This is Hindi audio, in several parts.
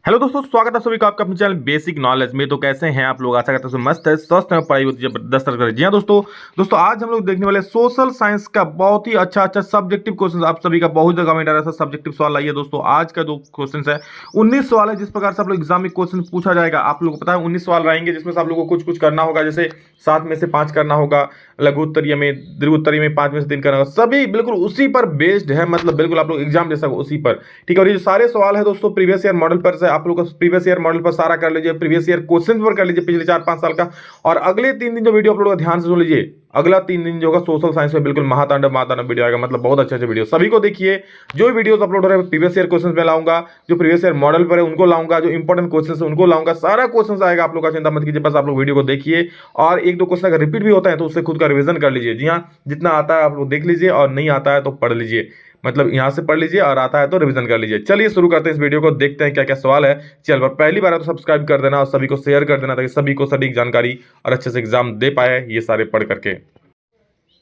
हेलो दोस्तों, स्वागत है सभी का आपका अपने चैनल बेसिक नॉलेज में। तो कैसे हैं आप लोग? आशा करते हैं मस्त है, स्वस्थ है, पढ़ाई होती है जबरदस्त कर। जी हाँ दोस्तों आज हम लोग देखने वाले सोशल साइंस का बहुत ही अच्छा सब्जेक्टिव क्वेश्चन। आप सभी का बहुत जगह में डाला सब्जेक्टिव सवाल आइए दोस्तों। आज का जो क्वेश्चन है 19 सवाल है। जिस प्रकार से आप लोग एग्जाम में क्वेश्चन पूछा जाएगा, आप लोगों को पता है 19 सवाल रहेंगे, जिसमें से आप लोगों को कुछ कुछ करना होगा। जैसे 7 में से 5 करना होगा, लघु उत्तरीय में, दीर्घ उत्तरीय में 5 में से 3 करना होगा। सभी बिल्कुल उसी पर बेस्ड है, मतलब बिल्कुल आप लोग एग्जाम दे सको उसी पर। ठीक है, और ये जो सारे सवाल है दोस्तों प्रीवियस ईयर मॉडल पर से, आप लोग प्रीवियस ईयर मॉडल पर सारा कर लीजिए, प्रीवियस ईयर क्वेश्चन पर कर लीजिए पिछले 4-5 साल का। और अगले 3 दिन जो वीडियो अपलोड होगा ध्यान से सुन लीजिए। अगला 3 दिन जो होगा सोशल साइंस में बिल्कुल महातांडव वीडियो आएगा, मतलब बहुत अच्छे वीडियो सभी को देखिए। जो वीडियोस अपलोड हो रहे हैं प्रीवियस ईयर क्वेश्चन में लाऊंगा, जो प्रीवियस ईयर मॉडल पर है उनको लाऊंगा, जो इंपॉर्टेंट क्वेश्चन है उनको लाऊंगा। सारा क्वेश्चन आएगा, आप लोग का चिंता मत कीजिए, बस आप लोग वीडियो को देखिए। और एक दो क्वेश्चन अगर रिपीट भी होता है तो उससे खुद का रिवीजन कर लीजिए। जी हाँ, जितना आता है आप लोग देख लीजिए, और नहीं आता है तो पढ़ लीजिए, मतलब यहां से पढ़ लीजिए, और आता है तो रिवीजन कर लीजिए। चलिए शुरू करते हैं इस वीडियो को, देखते हैं क्या क्या सवाल है। चल पर पहली बार है तो सब्सक्राइब कर देना और सभी को शेयर कर देना, ताकि सभी को सटीक जानकारी और अच्छे से एग्जाम दे पाए ये सारे पढ़ करके।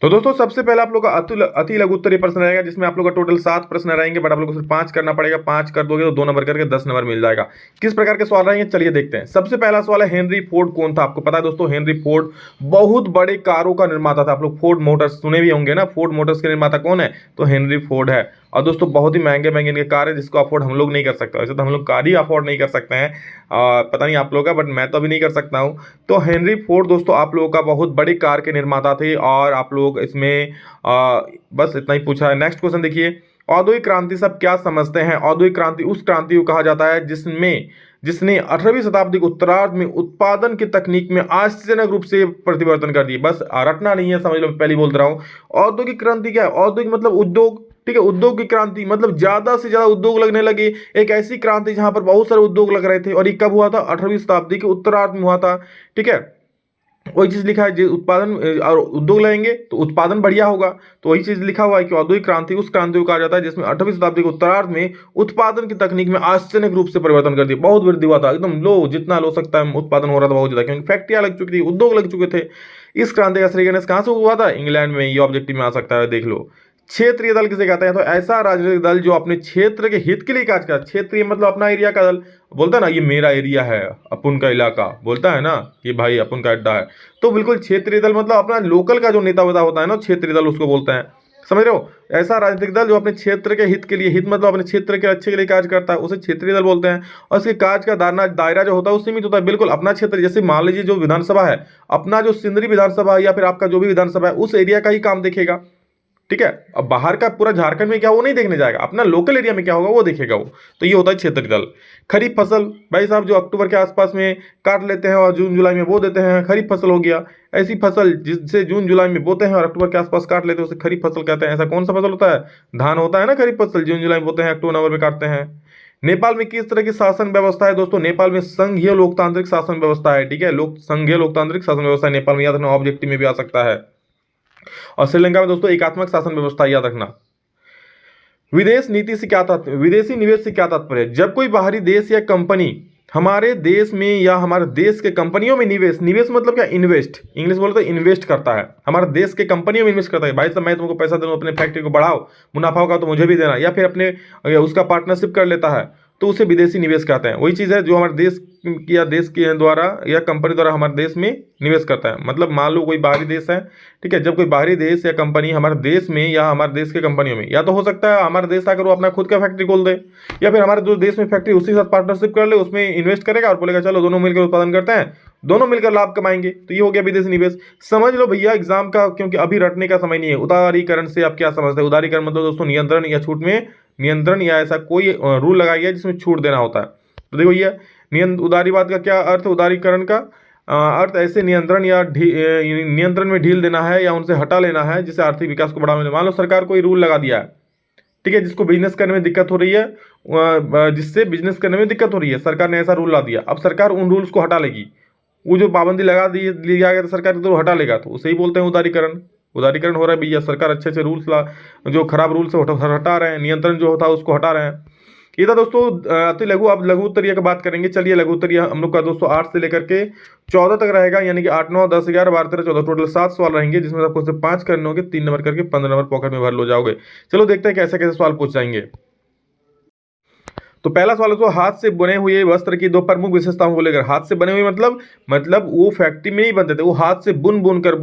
तो दोस्तों सबसे पहले आप लोग का अति लघु उत्तरीय प्रश्न रहेगा, जिसमें आप लोग का टोटल 7 प्रश्न रहेंगे, बट आप लोग को सिर्फ 5 करना पड़ेगा। 5 कर दोगे तो 2 नंबर करके 10 नंबर मिल जाएगा। किस प्रकार के सवाल रहेंगे चलिए देखते हैं। सबसे पहला सवाल है, हेनरी फोर्ड कौन था? आपको पता है दोस्तों, हेनरी फोर्ड बहुत बड़े कारों का निर्माता था। आप लोग फोर्ड मोटर्स सुने भी होंगे ना, फोर्ड मोटर्स के निर्माता कौन है? तो हेनरी फोर्ड है। और दोस्तों बहुत ही महंगे महंगे इनके कार है, जिसको अफोर्ड हम लोग नहीं कर सकते। वैसे तो हम लोग कार ही अफोर्ड नहीं कर सकते हैं, पता नहीं आप लोग का, बट मैं तो अभी नहीं कर सकता हूँ। तो हेनरी फोर्ड दोस्तों आप लोगों का बहुत बड़ी कार के निर्माता थे। और आप लोग इसमें बस इतना ही पूछा है। नेक्स्ट क्वेश्चन देखिए, औद्योगिक क्रांति सब क्या समझते हैं? औद्योगिक क्रांति उस क्रांति को कहा जाता है जिसने 18वीं शताब्दी के उत्तरार्ध में उत्पादन की तकनीक में आश्चर्यजनक रूप से परिवर्तन कर दिए। बस रटना नहीं है, समझ लो, पहले बोल रहा हूँ। औद्योगिक क्रांति क्या है? औद्योगिक मतलब उद्योग, ठीक है। उद्योग की क्रांति मतलब ज्यादा से ज्यादा उद्योग लगने लगे। एक ऐसी क्रांति जहां पर बहुत सारे उद्योग लग रहे थे, और ये कब हुआ था? 18वीं शताब्दी के उत्तरार्ध में हुआ था। ठीक है, वही चीज लिखा है, जो उत्पादन और उद्योग लगेंगे तो उत्पादन बढ़िया होगा। तो वही चीज लिखा हुआ है कि औद्योगिक क्रांति उस क्रांति को कहा जाता है जिसमें 18वीं शताब्दी के उत्तरार्ध में उत्पादन की तकनीक में आश्चर्यजनक रूप से परिवर्तन कर दिया। बहुत वृद्धि हुआ था, एकदम लो, जितना लो सकता है उत्पादन हो रहा था बहुत ज्यादा, क्योंकि फैक्ट्रियां लग चुकी थी, उद्योग लग चुके थे। इस क्रांति का श्रेय कहां से हुआ था? इंग्लैंड में। ये ऑब्जेक्टिव में आ सकता है, देख लो। क्षेत्रीय दल किसे कहते हैं? तो ऐसा राजनीतिक दल जो अपने क्षेत्र के हित के लिए कार्य करता है। क्षेत्रीय मतलब अपना एरिया का दल, बोलता है ना ये मेरा एरिया है, अपन का इलाका, बोलता है ना ये भाई अपन का अड्डा है। तो बिल्कुल क्षेत्रीय दल मतलब अपना लोकल का जो नेता वेता होता है ना, क्षेत्रीय दल उसको बोलते हैं। समझ रहे हो? ऐसा राजनीतिक दल जो अपने क्षेत्र के हित के लिए, हित मतलब अपने क्षेत्र के अच्छे के लिए कार्य करता है, उसे क्षेत्रीय दल बोलते हैं। और इसके कार्य का दायरा जो होता है वो सीमित होता है, बिल्कुल अपना क्षेत्र। जैसे मान लीजिए जो विधानसभा है, अपना जो सिंदरी विधानसभा है या फिर आपका जो भी विधानसभा है, उस एरिया का ही काम देखेगा। ठीक है, अब बाहर का पूरा झारखंड में क्या वो नहीं देखने जाएगा, अपना लोकल एरिया में क्या होगा वो देखेगा वो। तो ये होता है क्षेत्रीय दल। खरीफ फसल भाई साहब जो अक्टूबर के आसपास में काट लेते हैं और जून जुलाई में बो देते हैं, खरीफ फसल हो गया। ऐसी फसल जिससे जून जुलाई में बोते हैं और अक्टूबर के आसपास काट लेते हैं उसे खरीफ फसल कहते हैं। ऐसा कौन सा फसल होता है? धान होता है ना खरीफ फसल, जून जुलाई में बोते हैं, अक्टूबर नवंबर में काटते हैं। नेपाल में किस तरह की शासन व्यवस्था है? दोस्तों नेपाल में संघीय लोकतांत्रिक शासन व्यवस्था है। ठीक है, संघीय लोकतांत्रिक शासन व्यवस्था है नेपाल में, याद रखना, ऑब्जेक्टिव में भी आ सकता है। और श्रीलंका में दोस्तों एकात्मक शासन व्यवस्था, याद रखना। विदेश नीति से क्या तात्पर्य? विदेशी निवेश से क्या तात्पर्य? जब कोई बाहरी देश या कंपनी हमारे देश में या हमारे देश के कंपनियों में निवेश मतलब क्या? इन्वेस्ट, इंग्लिश बोलो तो इन्वेस्ट करता है, हमारे देश के कंपनियों में इन्वेस्ट करता है। भाई साहब मैं तुमको पैसा दूं, अपने फैक्ट्री को बढ़ाओ, मुनाफा होगा तो मुझे भी देना, या फिर अपने उसका पार्टनरशिप कर लेता है, तो उसे विदेशी निवेश कहते हैं। वही चीज़ है जो हमारे देश या देश के द्वारा या कंपनी द्वारा हमारे देश में निवेश करता है। मतलब मान लो कोई बाहरी देश है, ठीक है, जब कोई बाहरी देश या कंपनी हमारे देश में या हमारे देश के कंपनियों में, या तो हो सकता है हमारे देश आकर वो अपना खुद का फैक्ट्री खोल दे, या फिर हमारे जो देश में फैक्ट्री उसके साथ पार्टनरशिप कर ले, उसमें इन्वेस्ट करेगा और बोलेगा चलो दोनों मिलकर उत्पादन करते हैं, दोनों मिलकर लाभ कमाएंगे। तो ये हो गया विदेशी निवेश। समझ लो भैया एग्जाम का, क्योंकि अभी रटने का समय नहीं है। उदारीकरण से आप क्या समझते हैं? उदारीकरण मतलब दोस्तों नियंत्रण या छूट में नियंत्रण, या ऐसा कोई रूल लगाया गया जिसमें छूट देना होता है। तो देखो ये उदारीवाद का क्या अर्थ? उदारीकरण का अर्थ ऐसे नियंत्रण या नियंत्रण में ढील देना है या उनसे हटा लेना है जिससे आर्थिक विकास को बढ़ावा मिले। मान लो सरकार कोई रूल लगा दिया है, ठीक है, जिसको बिजनेस करने में दिक्कत हो रही है, जिससे बिजनेस करने में दिक्कत हो रही है, सरकार ने ऐसा रूल ला दिया। अब सरकार उन रूल्स को हटा लेगी, वो जो पाबंदी लगा दी लिया गया था सरकार तो हटा लेगा, तो उसे ही बोलते हैं उदारीकरण। उदारीकरण हो रहा है भैया, सरकार अच्छे अच्छे रूल्स जो खराब रूल्स हटा रहे हैं, नियंत्रण जो होता है उसको हटा रहे हैं। ये था दोस्तों अति लघु। अब लघु उत्तरीय की बात करेंगे। चलिए लघु उत्तरीय हम लोग का दोस्तों 8 से लेकर के 14 तक रहेगा, यानी कि 8, 9, 10, 11, 12, 13, 14, टोटल 7 सवाल रहेंगे, जिसमें आपको सिर्फ 5 करने होंगे, 3 नंबर करके 15 नंबर पॉकेट में भर लो जाओगे। चलो देखते हैं कैसे कैसे सवाल पूछ जाएंगे। तो पहला सवाल है, तो हाथ से बुने हुए वस्त्र की दो प्रमुख विशेषताओं को लेकर। हाथ से बने हुए मतलब वो फैक्ट्री में नहीं बनते थे, वो हाथ से बुन बुन कर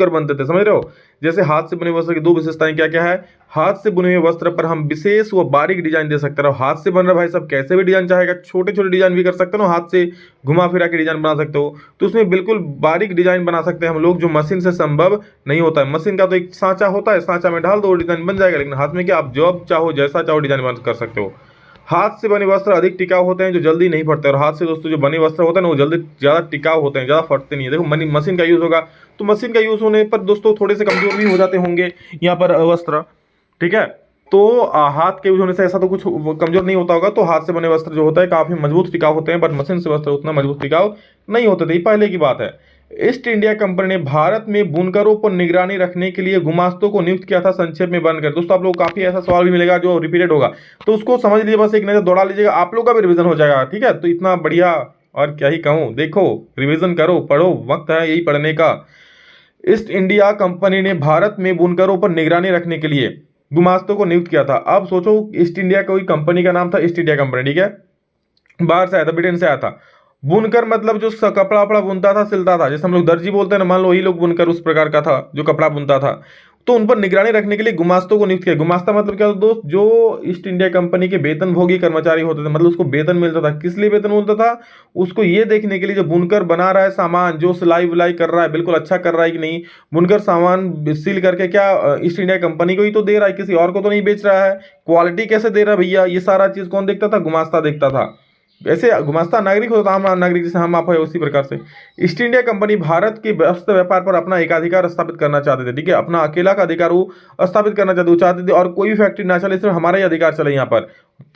बनते थे, समझ रहे हो। जैसे हाथ से बने हुए वस्त्र की दो विशेषताएं क्या क्या है। हाथ से बुने हुए वस्त्र पर हम विशेष व बारीक डिजाइन दे सकते हैं। हाथ से बन रहा भाई सब कैसे भी डिजाइन चाहेगा, छोटे छोटे डिजाइन भी कर सकते हो, हाथ से घुमा फिरा के डिजाइन बना सकते हो। तो उसमें बिल्कुल बारीक डिजाइन बना सकते हैं हम लोग, जो मशीन से संभव नहीं होता है। मशीन का तो एक सांचा होता है, सांचा में डाल दो डिजाइन बन जाएगा, लेकिन हाथ में क्या, आप जॉब चाहो जैसा चाहो डिजाइन बन कर सकते हो। हाथ से बने वस्त्र अधिक टिकाऊ होते हैं, जो जल्दी नहीं फटते। और हाथ से दोस्तों जो बने वस्त्र होते हैं ना, वो जल्दी ज़्यादा टिकाऊ होते हैं, ज़्यादा फटते नहीं है। देखो मशीन का यूज़ होगा, तो मशीन का यूज़ होने पर दोस्तों थोड़े से कमजोर भी हो जाते होंगे यहाँ पर वस्त्र, ठीक है। तो हाथ के यूज होने से ऐसा तो कुछ कमजोर नहीं होता होगा। तो हाथ से बने वस्त्र जो होता है काफ़ी मजबूत टिकाऊ होते हैं, बट मशीन से वस्त्र उतना मजबूत टिकाऊ नहीं होते थे, पहले की बात है। ईस्ट इंडिया कंपनी ने भारत में बुनकरों पर निगरानी रखने के लिए गुमास्तों को नियुक्त किया था, संक्षेप में बनकर। दोस्तों आप लोग काफी ऐसा सवाल भी मिलेगा जो रिपीटेड होगा, तो उसको समझ लीजिए, बस एक नजर दौड़ा लीजिएगा, आप लोग का भी रिवीजन हो जाएगा, ठीक है। तो इतना बढ़िया, और क्या ही कहूँ, देखो रिवीजन करो, पढ़ो, वक्त है यही पढ़ने का। ईस्ट इंडिया कंपनी ने भारत में बुनकरों पर निगरानी रखने के लिए गुमास्तों को नियुक्त किया था। अब सोचो, ईस्ट इंडिया कोई कंपनी का नाम था, ईस्ट इंडिया कंपनी, ठीक है, बाहर से आया था, ब्रिटेन से आया था। बुनकर मतलब जो कपड़ा वपड़ा बुनता था, सिलता था, जैसे हम लोग दर्जी बोलते हैं ना, मान लो वही लोग बुनकर उस प्रकार का था जो कपड़ा बुनता था। तो उन पर निगरानी रखने के लिए गुमास्तों को नियुक्त किया। गुमास्ता मतलब क्या होता दोस्त, जो ईस्ट इंडिया कंपनी के वेतनभोगी कर्मचारी होते थे, मतलब उसको वेतन मिलता था। किस लिए वेतन मिलता था, उसको ये देखने के लिए जो बुनकर बना रहा है सामान, जो सिलाई विलाई कर रहा है बिल्कुल अच्छा कर रहा है कि नहीं, बुनकर सामान सिल करके क्या ईस्ट इंडिया कंपनी को ही तो दे रहा है, किसी और को तो नहीं बेच रहा है, क्वालिटी कैसे दे रहा है भैया, ये सारा चीज कौन देखता था, गुमास्ता देखता था। ऐसे गुमास्ता नागरिक होता था, आम नागरिक जैसे हम आप है, उसी प्रकार से ईस्ट इंडिया कंपनी भारत के व्यस्त व्यापार पर अपना एकाधिकार स्थापित करना चाहते थे, ठीक है, अपना अकेला का अधिकार वो स्थापित करना चाहते थे, और कोई भी फैक्ट्री ना चले, सिर्फ हमारा ही अधिकार चले यहाँ पर,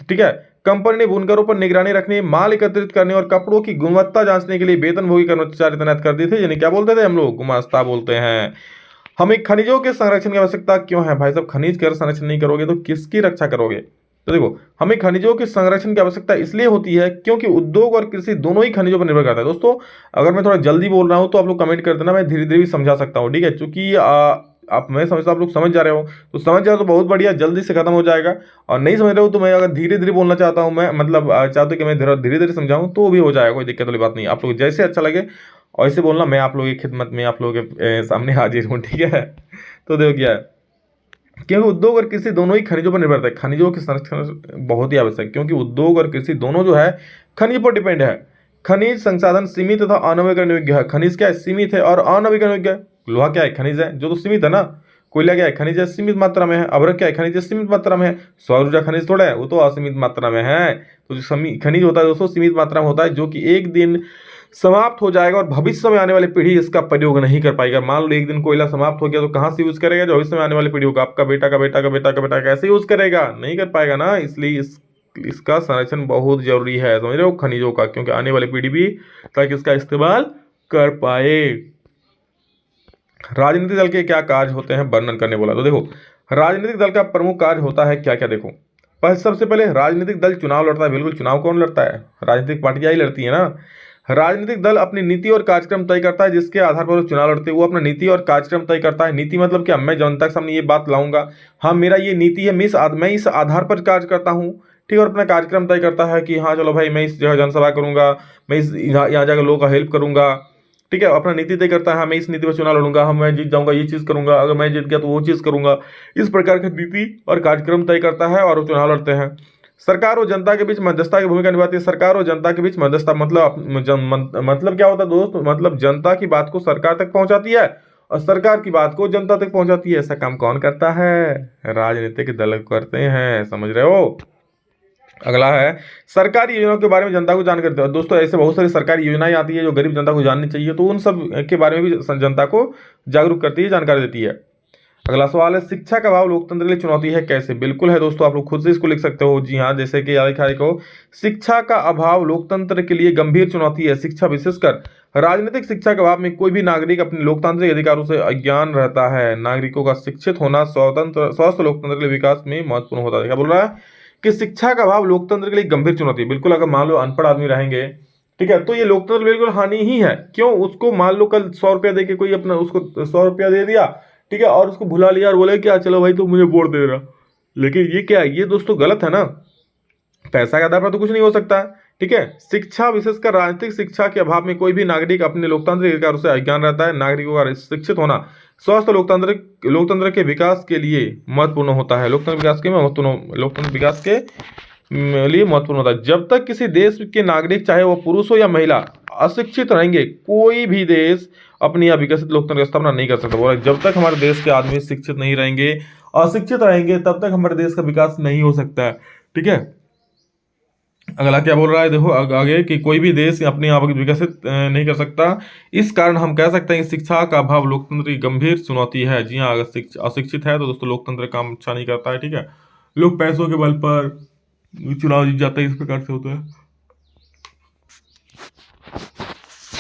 ठीक है। कंपनी ने बुनकरों पर निगरानी रखने, माल एकत्रित करने और कपड़ों की गुणवत्ता जांचने के लिए वेतनभोगी कर्मचारी तैनात कर दिए थे, यानी क्या बोलते थे हम लोग, गुमास्ता बोलते हैं। हमें खनिजों के संरक्षण की आवश्यकता क्यों है भाई साहब, खनिज का संरक्षण नहीं करोगे तो किसकी रक्षा करोगे। तो देखो, हमें खनिजों के संरक्षण की आवश्यकता इसलिए होती है क्योंकि उद्योग और कृषि दोनों ही खनिजों पर निर्भर करता है। दोस्तों अगर मैं थोड़ा जल्दी बोल रहा हूं तो आप लोग कमेंट कर देना, मैं धीरे धीरे भी समझा सकता हूं, ठीक है। चूंकि आप, मैं समझता आप लोग समझ जा रहे हो, तो समझ जाओ तो बहुत बढ़िया, जल्दी से खत्म हो जाएगा। और नहीं समझ रहे हो तो मैं अगर धीरे धीरे बोलना चाहता हूँ, मैं मतलब चाहते हो कि मैं धीरे धीरे समझाऊं, तो भी हो जाएगा, कोई दिक्कत वाली बात नहीं। आप लोग जैसे अच्छा लगे वैसे बोलना, मैं आप लोगों की खिदमत में, आप लोगों के सामने हाजिर हूँ, ठीक है। तो देखो क्या है, क्योंकि उद्योग और कृषि दोनों ही खनिजों पर निर्भर है। खनिजों के संरक्षण बहुत ही आवश्यक है, क्योंकि उद्योग और कृषि दोनों जो है खनिज पर डिपेंड है। खनिज संसाधन सीमित तथा अनवीकरण योग्य है। खनिज क्या है, सीमित है और अनवीकरण योग्य है। लोहा क्या है, खनिज है जो तो सीमित है ना। कोयला क्या है, खनिज है, सीमित मात्रा में है। अभ्रक क्या है, खनिज है, सीमित मात्रा में है। सौर ऊर्जा खनिज थोड़ा है, वो तो असीमित मात्रा में है। तो जो खनिज होता है दोस्तों सीमित मात्रा में होता है, जो कि एक दिन समाप्त हो जाएगा और भविष्य में आने वाली पीढ़ी इसका प्रयोग नहीं कर पाएगा। मान लो एक दिन कोयला समाप्त हो गया तो कहाँ से यूज करेगा, जो भविष्य में आने वाली पीढ़ी होगा, आपका बेटा का बेटा का बेटा का बेटा कैसे यूज करेगा, नहीं कर पाएगा ना। इसलिए इसका संरक्षण बहुत जरूरी है, समझ रहे हो, खनिजों का, क्योंकि आने वाली पीढ़ी भी ताकि इसका इस्तेमाल कर पाए। राजनीतिक दल के क्या कार्य होते हैं, वर्णन करने बोला। तो देखो, राजनीतिक दल का प्रमुख कार्य होता है क्या क्या, देखो सबसे पहले राजनीतिक दल चुनाव लड़ता है। बिल्कुल, चुनाव कौन लड़ता है, राजनीतिक पार्टियां ही लड़ती है ना। राजनीतिक दल अपनी नीति और कार्यक्रम तय करता है, जिसके आधार पर वो चुनाव लड़ते हैं। वो अपना नीति और कार्यक्रम तय करता है। नीति मतलब क्या, मैं जनता के सामने ये बात लाऊंगा, हाँ मेरा ये नीति है, मैं इस आधार पर कार्य करता हूँ, ठीक है। और अपना कार्यक्रम तय करता है कि हाँ चलो भाई मैं इस जगह जनसभा करूंगा, मैं इस यहाँ जाकर लोगों का हेल्प करूंगा, ठीक है। अपना नीति तय करता है, हाँ मैं इस नीति पर चुनाव लड़ूंगा, हाँ मैं जीत जाऊंगा, ये चीज़ करूंगा, अगर मैं जीत गया तो वो चीज़ करूंगा। इस प्रकार की नीति और कार्यक्रम तय करता है और वो चुनाव लड़ते हैं। सरकार और जनता के बीच मध्यस्थता की भूमिका निभाती है। सरकार और जनता के बीच मध्यस्थता मतलब क्या होता है दोस्त, मतलब जनता की बात को सरकार तक पहुंचाती है और सरकार की बात को जनता तक पहुंचाती है। ऐसा काम कौन करता है, राजनीतिक दल करते हैं, समझ रहे हो। अगला है सरकारी योजनाओं के बारे में जनता को जानकारी दो। दोस्तों ऐसे बहुत सारी सरकारी योजनाएं आती है जो गरीब जनता को जाननी चाहिए, तो उन सब के बारे में भी जनता को जागरूक करती है, जानकारी देती है। अगला सवाल है, शिक्षा का अभाव लोकतंत्र के लिए चुनौती है कैसे। बिल्कुल है दोस्तों, आप लोग खुद से इसको लिख सकते हो। जी हाँ, जैसे कि आलिखाई को, शिक्षा का अभाव लोकतंत्र के लिए गंभीर चुनौती है। शिक्षा, विशेषकर राजनीतिक शिक्षा के अभाव में कोई भी नागरिक अपने लोकतांत्रिक अधिकारों से अज्ञान रहता है। नागरिकों का शिक्षित होना स्वतंत्र स्वस्थ लोकतंत्र के लिए विकास में महत्वपूर्ण होता है। क्या बोल रहा है कि शिक्षा का अभाव लोकतंत्र के लिए गंभीर चुनौती है। बिल्कुल, अगर मान लो अनपढ़ आदमी रहेंगे, ठीक है, तो ये लोकतंत्र बिल्कुल हानि ही है। क्यों, उसको मान लो कल 100 रुपया दे के कोई अपना, उसको 100 रुपया दे दिया, ठीक है, और उसको भुला लिया और बोले क्या चलो भाई तो मुझे वोट दे रहा, लेकिन ये क्या है, ये दोस्तों गलत है ना। पैसा के आधार पर तो कुछ नहीं हो सकता। ठीक है, शिक्षा विशेषकर राजनीतिक शिक्षा के अभाव में कोई भी नागरिक अपने लोकतांत्रिक अधिकारों से अज्ञान रहता है। नागरिकों का शिक्षित होना स्वस्थ लोकतंत्र के विकास के लिए महत्वपूर्ण होता है। लोकतंत्र विकास के लिए महत्वपूर्ण होता है। जब तक किसी देश के नागरिक, चाहे वो पुरुष हो या महिला, अशिक्षित रहेंगे, कोई भी देश अपनी विकसित लोकतंत्र की स्थापना नहीं कर सकता। बोला जब तक हमारे देश के आदमी शिक्षित नहीं रहेंगे, अशिक्षित रहेंगे, तब तक हमारे देश का विकास नहीं हो सकता है। ठीक है, अगला क्या बोल रहा है, देखो आगे कि कोई भी देश अपने आप विकसित नहीं कर सकता। इस कारण हम कह सकते हैं कि शिक्षा का अभाव लोकतंत्र की गंभीर चुनौती है। जी हाँ, अगर अशिक्षित है तो दोस्तों लोकतंत्र काम अच्छा नहीं करता है। ठीक है, लोग पैसों के बल पर चुनाव जीत जाते हैं, इस प्रकार से होता है।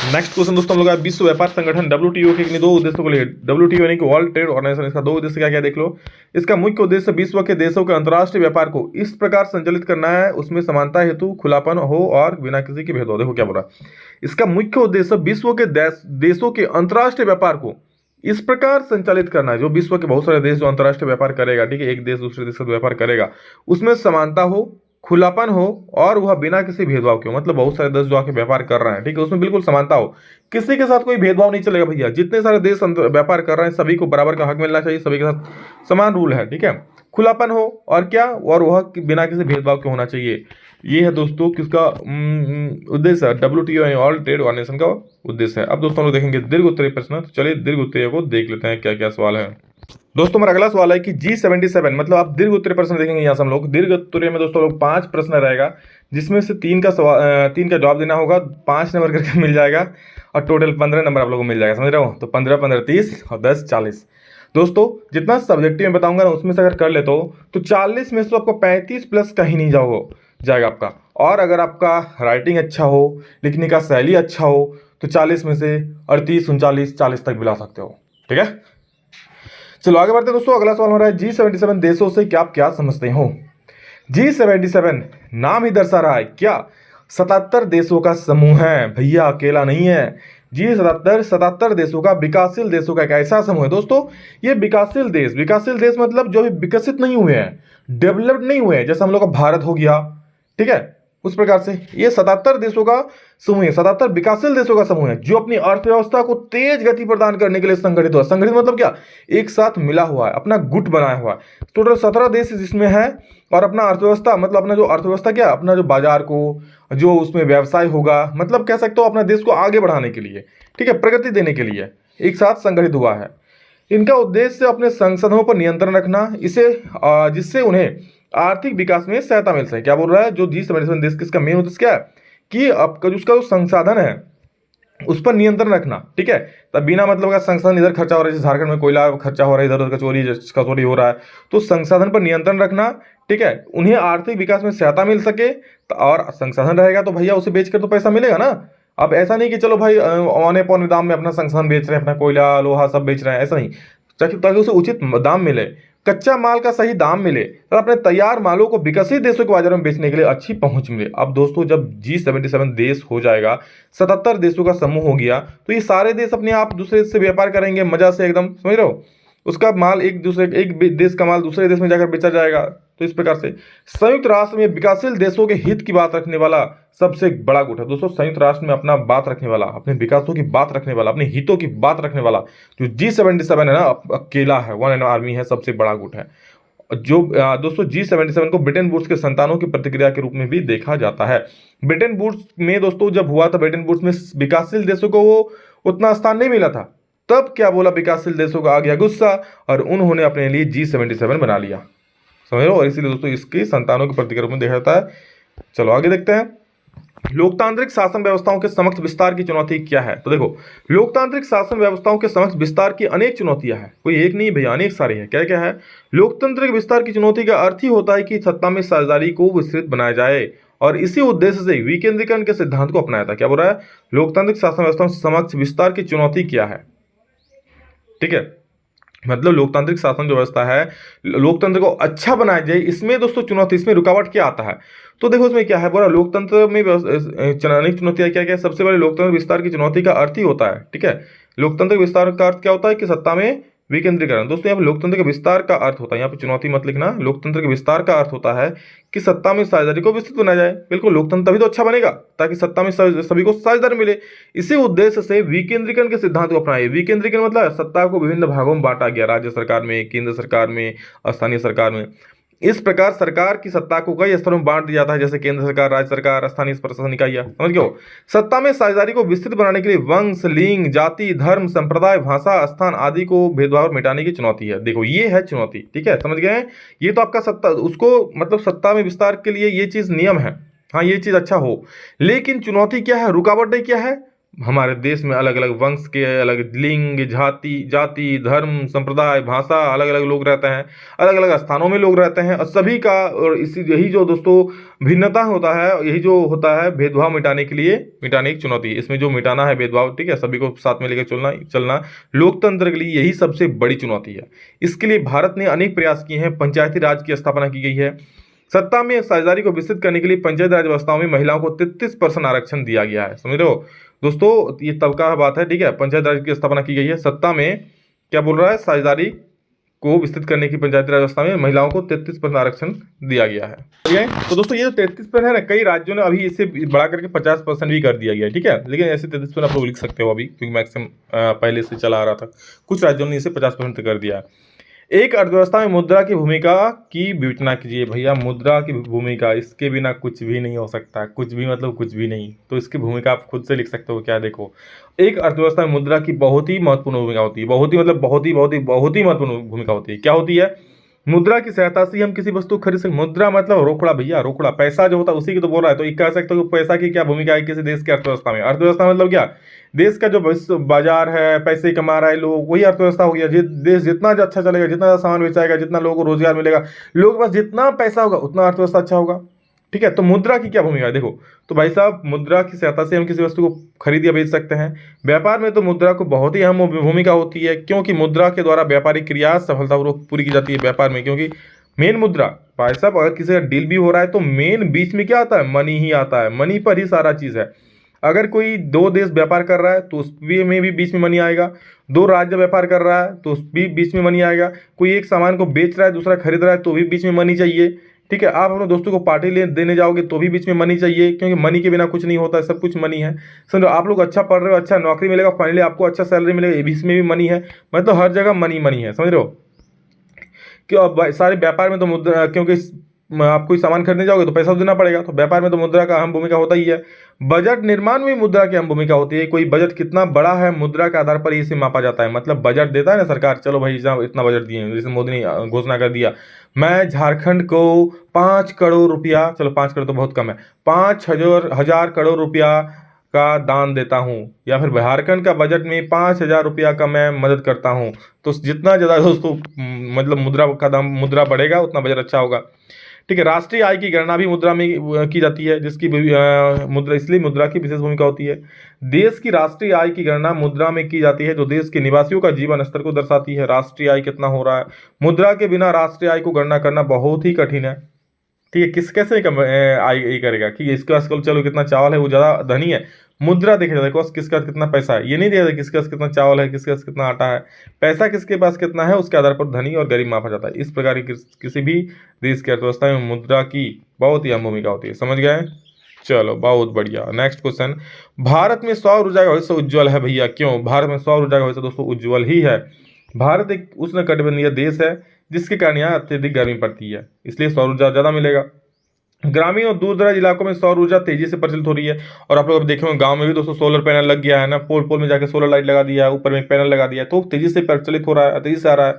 नेक्स्ट क्वेश्चन दोस्तों हम लोग विश्व व्यापार संगठन WTO के दो उद्देश्यों को लिए। WTO यानी कि वर्ल्ड ट्रेड ऑर्गेनाइजेशन, इसका दो उद्देश्य क्या क्या देख लो। इसका मुख्य उद्देश्य विश्व के देशों के अंतर्राष्ट्रीय व्यापार को इस प्रकार संचालित करना है, उसमें समानता हेतु खुलापन हो और बिना किसी के भेदभाव। देखो क्या बोला, इसका मुख्य उद्देश्य विश्व के देशों के अंतर्राष्ट्रीय व्यापार को इस प्रकार संचालित करना है, जो विश्व के बहुत सारे देश जो अंतर्राष्ट्रीय व्यापार करेगा, ठीक है, एक देश दूसरे देश का व्यापार करेगा, उसमें समानता हो, खुलापन हो और वह बिना किसी भेदभाव के, मतलब बहुत सारे देश जो आके व्यापार कर रहे हैं, ठीक है, उसमें बिल्कुल समानता हो, किसी के साथ कोई भेदभाव नहीं चलेगा भैया। जितने सारे देश व्यापार कर रहे हैं सभी को बराबर का हक मिलना चाहिए, सभी के साथ समान रूल है। ठीक है, खुलापन हो और क्या, और वह बिना किसी भेदभाव के होना चाहिए। ये है दोस्तों किसका उद्देश्य, WTO यानी वर्ल्ड ट्रेड ऑर्गेनाइजेशन का उद्देश्य है। अब दोस्तों हम लोग देखेंगे दीर्घ उत्तरीय प्रश्न, तो चलिए दीर्घ उत्तरीय को देख लेते हैं क्या क्या सवाल है। दोस्तों मेरा अगला सवाल है कि G77, मतलब आप दीर्घ उत्तरीय प्रश्न देखेंगे यहाँ से हम लोग। दीर्घ उत्तरीय में दोस्तों लोग 5 प्रश्न रहेगा, जिसमें से 3 का जवाब देना होगा, 5 नंबर करके मिल जाएगा और टोटल 15 नंबर आप लोगों को मिल जाएगा, समझ रहे हो। तो 15 15 30 और 10 40। दोस्तों जितना सब्जेक्टिव में बताऊंगा ना, उसमें से अगर कर लेते हो तो 40 में से आपको 35 प्लस कहीं नहीं जाएगा आपका। और अगर आपका राइटिंग अच्छा हो, लिखने का शैली अच्छा हो, तो 40 में से 38 39 40 तक मिला सकते हो। ठीक है, चलो आगे बढ़ते हैं दोस्तों। अगला सवाल हो रहा है G77 देशों से क्या आप क्या समझते हो। G77 नाम ही दर्शा रहा है क्या 77 देशों का समूह है भैया, अकेला नहीं है। G77 77 देशों का, विकासशील देशों का एक ऐसा समूह है दोस्तों। ये विकासशील देश मतलब जो भी विकसित नहीं हुए हैं, डेवलप्ड नहीं हुए हैं, जैसे हम लोग का भारत हो गया, ठीक है, उस प्रकार से ये 77 देशों का समूह है, 77 विकासशील देशों का समूह है, जो अपनी अर्थव्यवस्था को तेज गति प्रदान करने के लिए संगठित हुआ। संगठित मतलब क्या, एक साथ मिला हुआ है, अपना गुट बनाया हुआ है। टोटल 17 देश जिसमें है, और अपना अर्थव्यवस्था मतलब अपना जो अर्थव्यवस्था क्या, अपना जो बाजार को, जो उसमें व्यवसाय होगा, मतलब कह सकते हो अपने देश को आगे बढ़ाने के लिए, ठीक है, प्रगति देने के लिए एक साथ संगठित हुआ है। इनका उद्देश्य अपने संसाधनों पर नियंत्रण रखना, जिससे उन्हें आर्थिक विकास में सहायता मिल सके। क्या बोल रहा है, जो G77 देश किसका मेन उद्देश्य क्या है कि आपका उसका जो संसाधन है उस पर नियंत्रण रखना। ठीक है, तब बिना मतलब का संसाधन इधर खर्चा हो रहा है, जैसे झारखंड में कोयला खर्चा हो रहा है, इधर उधर कचौरी हो रहा है, तो संसाधन पर नियंत्रण रखना। ठीक है, उन्हें आर्थिक विकास में सहायता मिल सके, और संसाधन रहेगा तो भैया उसे बेचकर तो पैसा मिलेगा ना। अब ऐसा नहीं कि चलो भाई औने पौने दाम में अपना संसाधन बेच रहे हैं, अपना कोयला लोहा सब बेच रहे हैं, ऐसा नहीं, ताकि उसे उचित दाम मिले, कच्चा माल का सही दाम मिले, और अपने तैयार मालों को विकसित देशों के बाजार में बेचने के लिए अच्छी पहुंच मिले। अब दोस्तों जब G77 देश हो जाएगा, 77 देशों का समूह हो गया, तो ये सारे देश अपने आप दूसरे से व्यापार करेंगे मजा से, एकदम समझ रहे हो। उसका माल एक देश का माल दूसरे देश में जाकर बेचा जाएगा। तो इस प्रकार से संयुक्त राष्ट्र में विकासशील देशों के हित की बात रखने वाला सबसे बड़ा गुट है दोस्तों। संयुक्त राष्ट्र में अपना बात रखने वाला, अपने विकासों की बात रखने वाला, अपने हितों की बात रखने वाला जो G77 है ना, अकेला है, वन एंड आर्मी है, सबसे बड़ा गुट है। जो दोस्तों G77 को ब्रिटेन वुड्स के संतानों की प्रतिक्रिया के रूप में भी देखा जाता है। ब्रिटेन वुड्स में दोस्तों जब हुआ था, ब्रिटेन वुड्स में विकासशील देशों को वो उतना स्थान नहीं मिला था, तब क्या बोला, विकासशील देशों का आ गया गुस्सा और उन्होंने अपने लिए G77 बना लिया, समझ लो। और इसीलिए दोस्तों इसकी संतानों की प्रतिक्रिया रूप में देखा जाता है। चलो आगे देखते हैं, लोकतांत्रिक शासन व्यवस्थाओं के समक्ष विस्तार की चुनौती क्या है। तो देखो, लोकतांत्रिक शासन व्यवस्थाओं के समक्ष विस्तार की अनेक चुनौतियां हैं, कोई एक नहीं भैया, अनेक सारी है। क्या क्या है, लोकतंत्र के विस्तार की चुनौती का अर्थ ही होता है कि सत्ता में साझेदारी को विस्तृत बनाया जाए, और इसी उद्देश्य से विकेंद्रीकरण के सिद्धांत को अपनाया था। क्या बोल रहा है, लोकतांत्रिक शासन व्यवस्थाओं के समक्ष विस्तार की चुनौती क्या है। ठीक है, मतलब लोकतांत्रिक शासन जो व्यवस्था है, लोकतंत्र को अच्छा बनाया जाए, इसमें दोस्तों चुनौती, इसमें रुकावट क्या आता है। तो देखो इसमें क्या है, बोला लोकतंत्र में अनेक चुनौतियां क्या क्या। सबसे पहले लोकतंत्र विस्तार की चुनौती का अर्थ ही होता है, ठीक है, लोकतंत्र विस्तार का अर्थ क्या होता है कि सत्ता में विकेंद्रीकरण। दोस्तों यहाँ पे लोकतंत्र के विस्तार का अर्थ होता है, यहाँ पे चुनौती मत लिखना, लोकतंत्र के विस्तार का अर्थ होता है कि सत्ता में साझेदारी को विस्तृत बनाया जाए। बिल्कुल, लोकतंत्र तभी तो अच्छा बनेगा ताकि सत्ता में सभी को साझेदारी मिले। इसी उद्देश्य से विकेंद्रीकरण के सिद्धांत को अपनाइए। विकेंद्रीकरण मतलब सत्ता को विभिन्न भागों में बांटा गया, राज्य सरकार में, केंद्र सरकार में, स्थानीय सरकार में। इस प्रकार सरकार की सत्ता को कई स्तरों में बांट दिया जाता है, जैसे केंद्र सरकार, राज्य सरकार, स्थानीय प्रशासन इकाइयां। समझ गए हो। सत्ता में साझेदारी को विस्तृत बनाने के लिए वंश, लिंग, जाति, धर्म, संप्रदाय, भाषा, स्थान आदि को भेदभाव मिटाने की चुनौती है। देखो ये है चुनौती, ठीक है, समझ गए हैं। ये तो आपका सत्ता, उसको मतलब सत्ता में विस्तार के लिए ये चीज नियम है, हाँ ये चीज अच्छा हो। लेकिन चुनौती क्या है, रुकावटें क्या है, हमारे देश में अलग अलग वंश के, अलग लिंग, जाति, धर्म, संप्रदाय, भाषा, अलग अलग लोग रहते हैं, अलग अलग स्थानों में लोग रहते हैं, और सभी का, और इसी यही जो दोस्तों भिन्नता होता है, यही जो होता है भेदभाव मिटाने की चुनौती। इसमें जो मिटाना है भेदभाव, ठीक है, सभी को साथ में लेकर चलना लोकतंत्र के लिए यही सबसे बड़ी चुनौती है। इसके लिए भारत ने अनेक प्रयास किए हैं। पंचायती राज की स्थापना की गई है। सत्ता में साझेदारी को विस्तृत करने के लिए पंचायत राज व्यवस्थाओं में महिलाओं को 33% आरक्षण दिया गया है। समझ रहे हो दोस्तों, ये तब का बात है, ठीक है। पंचायत राज की स्थापना की गई है। सत्ता में क्या बोल रहा है, साझेदारी को विस्तृत करने की पंचायती राज व्यवस्था में महिलाओं को 33% आरक्षण दिया गया है। ठीक है, तो दोस्तों ये जो 33% है ना, कई राज्यों ने अभी इसे बढ़ा करके 50% भी कर दिया गया है, ठीक है। लेकिन ऐसे 33% आप लोग लिख सकते हो अभी, क्योंकि मैक्सिमम पहले से चला आ रहा था। कुछ राज्यों ने इसे 50% कर दिया है। एक अर्थव्यवस्था में मुद्रा की भूमिका की विवेचना कीजिए। भैया मुद्रा की भूमिका, इसके बिना कुछ भी नहीं हो सकता, कुछ भी मतलब कुछ भी नहीं। तो इसकी भूमिका आप खुद से लिख सकते हो। क्या देखो, एक अर्थव्यवस्था में मुद्रा की बहुत ही महत्वपूर्ण भूमिका होती है। बहुत ही मतलब बहुत ही महत्वपूर्ण भूमिका होती है। क्या होती है, मुद्रा की सहायता से हम किसी वस्तु खरीद सकते। मुद्रा मतलब रोकड़ा भैया, रोकड़ा, पैसा जो होता है उसी की तो बोल रहा है। तो ये कह सकते हो कि पैसा की क्या भूमिका है किसी देश की अर्थव्यवस्था में। अर्थव्यवस्था मतलब क्या, देश का जो बाजार है, पैसे कमा रहा है लोग, वही अर्थव्यवस्था हो गया। देश जितना अच्छा चलेगा, जितना ज्यादा सामान बेचाएगा, जितना लोगों को रोजगार मिलेगा, लोगों के पास जितना पैसा होगा उतना अर्थव्यवस्था अच्छा होगा, ठीक है। तो मुद्रा की क्या भूमिका है देखो, तो भाई साहब मुद्रा की सहायता से हम किसी वस्तु को खरीद या बेच सकते हैं। व्यापार में तो मुद्रा को बहुत ही अहम भूमिका होती है, क्योंकि मुद्रा के द्वारा व्यापारिक क्रिया सफलतापूर्वक पूरी की जाती है व्यापार में। क्योंकि मेन मुद्रा, भाई साहब अगर किसी का डील भी हो रहा है तो मेन बीच में क्या आता है, मनी ही आता है। मनी पर ही सारा चीज है। अगर कोई दो देश व्यापार कर रहा है तो उसमें भी बीच में मनी आएगा। दो राज्य व्यापार कर रहा है तो उस भी बीच में मनी आएगा। कोई एक सामान को बेच रहा है, दूसरा खरीद रहा है, तो भी बीच में मनी चाहिए, ठीक है। आप अपने दोस्तों को पार्टी देने जाओगे तो भी बीच में मनी चाहिए, क्योंकि मनी के बिना कुछ नहीं होता है, सब कुछ मनी है। समझो, आप लोग अच्छा पढ़ रहे हो, अच्छा नौकरी मिलेगा, फाइनली आपको अच्छा सैलरी मिलेगा, इसमें भी मनी है। मतलब हर जगह मनी मनी है, समझ रहे हो। क्यों, सारे व्यापार में तो मुद्रा, क्योंकि आप कोई सामान खरीदने जाओगे तो पैसा देना पड़ेगा, तो व्यापार में तो मुद्रा का अहम भूमिका होता ही है। बजट निर्माण में मुद्रा की अहम भूमिका होती है। कोई बजट कितना बड़ा है, मुद्रा के आधार पर इसे मापा जाता है। मतलब बजट देता है ना सरकार, चलो भाई इतना बजट दिए, जैसे मोदी ने घोषणा कर दिया, मैं झारखंड को 5 करोड़ रुपया, चलो 5 करोड़ तो बहुत कम है, 5,000 करोड़ रुपया का दान देता हूँ, या फिर झारखंड का बजट में 5,000 रुपया का मैं मदद करता हूँ। तो जितना ज़्यादा दोस्तों मतलब मुद्रा का दाम, मुद्रा बढ़ेगा उतना बजट अच्छा होगा, ठीक है। राष्ट्रीय आय की गणना भी मुद्रा में की जाती है, जिसकी मुद्रा, इसलिए मुद्रा की विशेष भूमिका होती है। देश की राष्ट्रीय आय की गणना मुद्रा में की जाती है, जो देश के निवासियों का जीवन स्तर को दर्शाती है। राष्ट्रीय आय कितना हो रहा है, मुद्रा के बिना राष्ट्रीय आय को गणना करना बहुत ही कठिन है, ठीक है। कैसे आय ये करेगा कि इसके पास चलो कितना चावल है, वो ज़्यादा धनी है। मुद्रा देखा जाता है किसके पास कितना पैसा है, ये नहीं देखा जाता किसके पास कितना चावल है, किसके पास कितना आटा है। पैसा किसके पास कितना है उसके आधार पर धनी और गरीब मापा जाता है। इस प्रकार की किसी भी देश की अर्थव्यवस्था में मुद्रा की बहुत ही अहम भूमिका होती है। समझ गए, चलो बहुत बढ़िया। नेक्स्ट क्वेश्चन, भारत में सौर ऊर्जा का भविष्य उज्ज्वल है। भैया क्यों, भारत में सौर ऊर्जा का भविष्य दोस्तों उज्ज्वल ही है। भारत एक उष्णकटिबंधीय देश है, जिसके कारण यहाँ अत्यधिक गर्मी पड़ती है, इसलिए सौर ऊर्जा ज़्यादा मिलेगा। ग्रामीण और दूर दराज इलाकों में सौर ऊर्जा तेजी से प्रचलित हो रही है। और आप लोग अब देखेंगे गांव में भी दोस्तों सोलर पैनल लग गया है ना, पोल पोल में जाके सोलर लाइट लगा दिया है, ऊपर में पैनल लगा दिया है, तो तेजी से प्रचलित हो रहा है, तेजी से आ रहा है।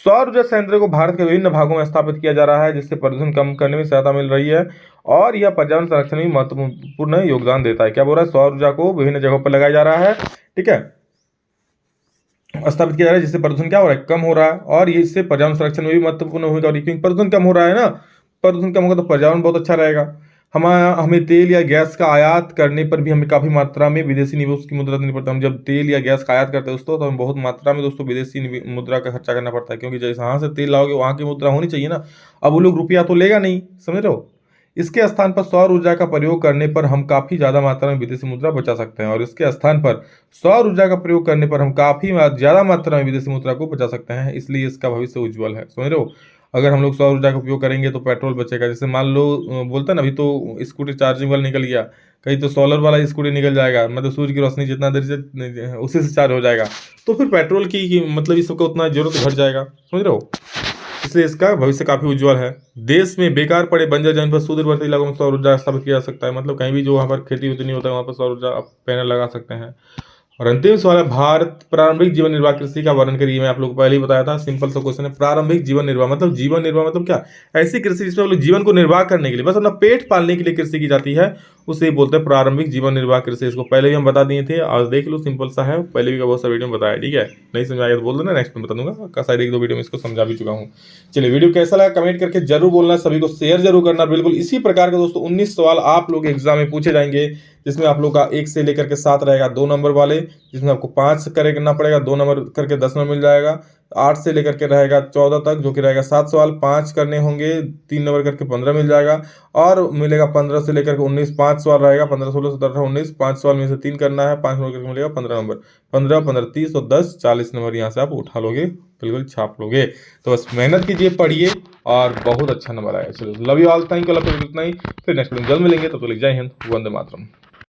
सौर ऊर्जा संयंत्र को भारत के विभिन्न भागों में स्थापित किया जा रहा है, जिससे प्रदूषण कम करने में सहायता मिल रही है, और यह पर्यावरण संरक्षण में महत्वपूर्ण योगदान देता है। क्या बोल रहा है, सौर ऊर्जा को विभिन्न जगहों पर लगाया जा रहा है, ठीक है, स्थापित किया जा रहा है, जिससे प्रदूषण क्या हो रहा है, कम हो रहा है, और इससे पर्यावरण संरक्षण में भी महत्वपूर्ण भूमिका हो रही है। क्योंकि प्रदूषण कम हो रहा है ना, प्रदूषण कम होगा तो पर्यावरण बहुत अच्छा रहेगा। हमें तेल या गैस का आयात करने पर भी हमें काफ़ी मात्रा में विदेशी निवेश की मुद्रा देनी पड़ता है। हम जब तेल या गैस का आयात करते हैं दोस्तों, तो हमें बहुत मात्रा में दोस्तों विदेशी मुद्रा का खर्चा करना पड़ता है, क्योंकि जैसे यहाँ से तेल लाओगे वहाँ की मुद्रा होनी चाहिए ना। अब वो लोग रुपया तो लेगा नहीं, समझ रहे हो, इसके स्थान पर सौर ऊर्जा का प्रयोग करने पर हम काफी ज्यादा मात्रा में विदेशी मुद्रा बचा सकते हैं, और इसके स्थान पर सौर ऊर्जा का प्रयोग करने पर हम काफी ज्यादा मात्रा में विदेशी मुद्रा को बचा सकते हैं, इसलिए इसका भविष्य उज्जवल है। समझ रहे हो? अगर हम लोग सौर ऊर्जा का उपयोग करेंगे तो पेट्रोल बचेगा। जैसे मान लो बोलते हैं ना, अभी तो स्कूटी चार्जिंग वाला निकल गया, कहीं तो सोलर वाला स्कूटी निकल जाएगा, मतलब सूर्य की रोशनी जितना देर से उसी से चार्ज हो जाएगा, तो फिर पेट्रोल की मतलब इस सबका उतना जरूरत घट जाएगा। समझ रहे हो? इसलिए इसका भविष्य काफी उज्जवल है। देश में बेकार पड़े बंजर जमीन पर सुदूरवर्ती इलाकों में सौर ऊर्जा स्थापित किया जा सकता है, मतलब कहीं भी जो वहाँ पर खेती वेती नहीं होता है वहाँ पर सौर ऊर्जा आप पैनल लगा सकते हैं। और अंतिम सवाल है, भारत प्रारंभिक जीवन निर्वाह कृषि का वर्णन करिए। मैं आप लोग को पहले ही बताया था, सिंपल सा क्वेश्चन है। प्रारंभिक जीवन निर्वाह मतलब जीवन निर्वाह मतलब क्या? ऐसी कृषि जिसमें हम लोग जीवन को निर्वाह करने के लिए, बस अपना पेट पालने के लिए कृषि की जाती है, उसे बोलते हैं प्रारंभिक जीवन निर्वाह कृषि। इसको पहले भी हम बता दिए थे, और देख लो सिंपल सा है, पहले भी बहुत सा वीडियो में बताया। ठीक है, नहीं समझ आएगा तो बोल देना, नेक्स्ट में बता दूंगा। शायद एक दो वीडियो में इसको समझा भी चुका हूँ। चलिए, वीडियो कैसा लगा कमेंट करके जरूर बोलना, सभी को शेयर जरूर करना। बिल्कुल इसी प्रकार के दोस्तों 19 सवाल आप लोग एग्जाम में पूछे जाएंगे, जिसमें आप लोग का 1 से लेकर के 7 रहेगा 2 नंबर वाले, जिसमें आपको 5 करना पड़ेगा, 2 नंबर करके 10 नंबर मिल जाएगा। 8 से लेकर के रहेगा 14 तक, जो कि रहेगा 7 सवाल, 5 करने होंगे, 3 नंबर करके 15 मिल जाएगा। और मिलेगा 15 से लेकर के 19, 5 सवाल रहेगा, 15, 16, 17, 18, 19, 5 सवाल में से 3 करना है, 5 नंबर करके मिलेगा 15 नंबर, 15, 15, 30 और 10, 40 नंबर यहाँ से आप उठा लोगे, बिल्कुल छाप लोगे। तो बस मेहनत कीजिए, पढ़िए और बहुत अच्छा नंबर आएगा। चलो, love you all, thank you. इतना ही, फिर नेक्स्ट वीडियो जल्द मिलेंगे, तब तो लिख जय हिंद, वंदे मातरम।